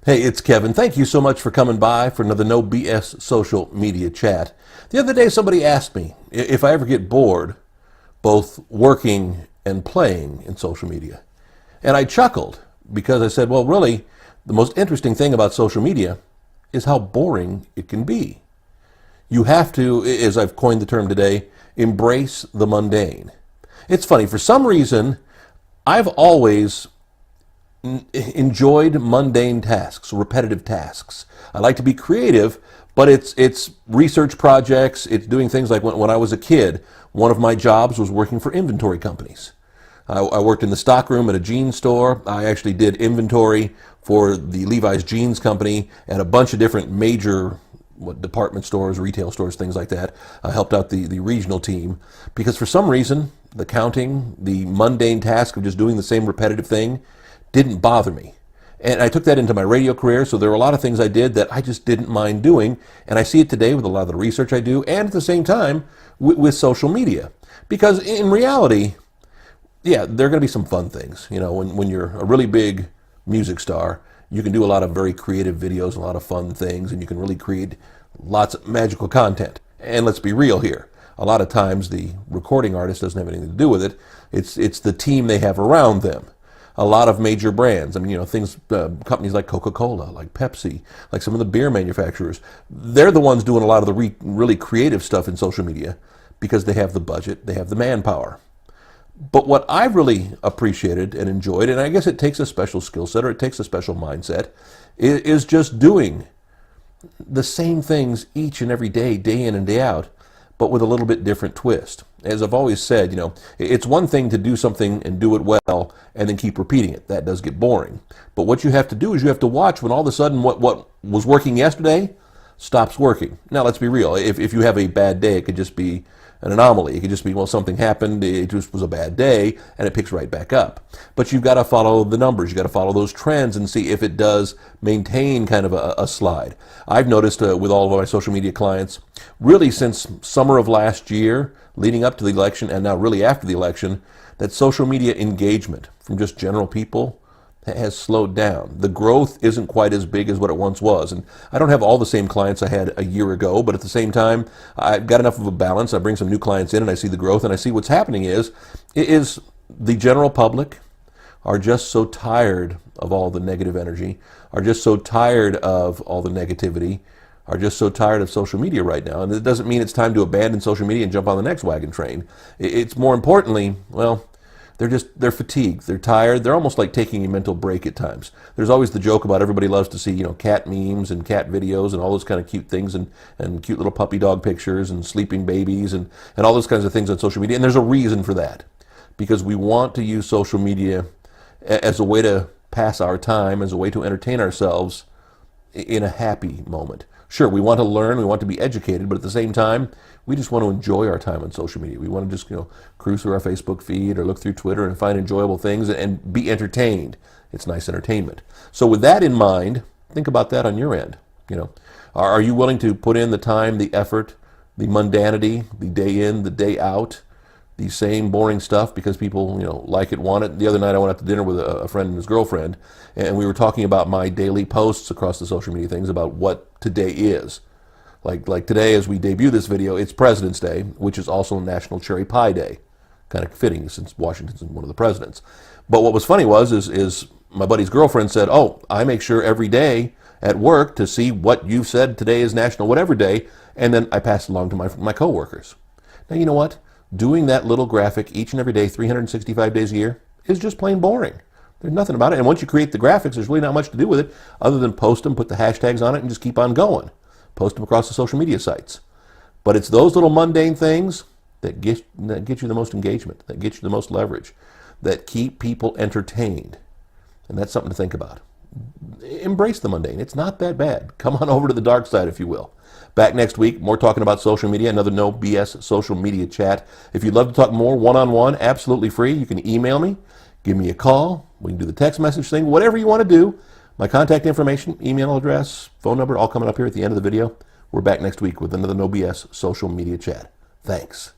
Hey, it's Kevin. Thank you so much for coming by for another No BS social media chat. The other day somebody asked me if I ever get bored both working and playing in social media. And I chuckled because I said, well, really, the most interesting thing about social media is how boring it can be. You have to, as I've coined the term today, embrace the mundane. It's funny, for some reason, I've always enjoyed mundane tasks, repetitive tasks. I like to be creative, but it's research projects. It's doing things like when I was a kid, one of my jobs was working for inventory companies. I worked in the stockroom at a jeans store. I actually did inventory for the Levi's jeans company and a bunch of different major department stores, retail stores, things like that. I helped out the regional team because for some reason, the counting, the mundane task of just doing the same repetitive thing didn't bother me. And I took that into my radio career, so there were a lot of things I did that I just didn't mind doing, and I see it today with a lot of the research I do, and at the same time with social media. Because in reality, yeah, there are going to be some fun things. You know, when you're a really big music star, you can do a lot of very creative videos, a lot of fun things, and you can really create lots of magical content. And let's be real here. A lot of times the recording artist doesn't have anything to do with it. It's the team they have around them. A lot of major brands, I mean, you know, things, companies like Coca-Cola, like Pepsi, like some of the beer manufacturers, they're the ones doing a lot of the really creative stuff in social media because they have the budget, they have the manpower. But what I've really appreciated and enjoyed, and I guess it takes a special skill set or it takes a special mindset, is just doing the same things each and every day, day in and day out, but with a little bit different twist. As I've always said, you know, it's one thing to do something and do it well and then keep repeating it. That does get boring. But what you have to do is you have to watch when all of a sudden what was working yesterday stops working. Now, let's be real. If you have a bad day, it could just be an anomaly. It could just be, well, something happened, it just was a bad day, and it picks right back up. But you've got to follow the numbers. You've got to follow those trends and see if it does maintain kind of a slide. I've noticed with all of my social media clients, really since summer of last year, leading up to the election, and now really after the election, that social media engagement from just general people has slowed down. The growth isn't quite as big as what it once was. And I don't have all the same clients I had a year ago, but at the same time, I've got enough of a balance. I bring some new clients in and I see the growth and I see what's happening is the general public are just so tired of all the negative energy, are just so tired of all the negativity, are just so tired of social media right now. And it doesn't mean it's time to abandon social media and jump on the next wagon train. It's more importantly, well, they're fatigued, they're tired, they're almost like taking a mental break at times. There's always the joke about everybody loves to see, you know, cat memes and cat videos and all those kind of cute things and cute little puppy dog pictures and sleeping babies and all those kinds of things on social media. And there's a reason for that. Because we want to use social media as a way to pass our time, as a way to entertain ourselves in a happy moment. Sure, we want to learn, we want to be educated, but at the same time, we just want to enjoy our time on social media. We want to just, you know, cruise through our Facebook feed or look through Twitter and find enjoyable things and be entertained. It's nice entertainment. So with that in mind, think about that on your end. You know, are you willing to put in the time, the effort, the mundanity, the day in, the day out, the same boring stuff because people, you know, like it, want it. The other night I went out to dinner with a friend and his girlfriend, and we were talking about my daily posts across the social media things about what today is. Like today, as we debut this video, it's President's Day, which is also National Cherry Pie Day. Kind of fitting since Washington's one of the presidents. But what was funny is my buddy's girlfriend said, oh, I make sure every day at work to see what you've said today is National Whatever Day, and then I pass it along to my coworkers. Now, you know what? Doing that little graphic each and every day, 365 days a year, is just plain boring. There's nothing about it. And once you create the graphics, there's really not much to do with it other than post them, put the hashtags on it, and just keep on going. Post them across the social media sites. But it's those little mundane things that get you the most engagement, that get you the most leverage, that keep people entertained. And that's something to think about. Embrace the mundane. It's not that bad. Come on over to the dark side, if you will. Back next week, more talking about social media, another No BS social media chat. If you'd love to talk more one-on-one, absolutely free. You can email me, give me a call. We can do the text message thing, whatever you want to do. My contact information, email address, phone number, all coming up here at the end of the video. We're back next week with another No BS social media chat. Thanks.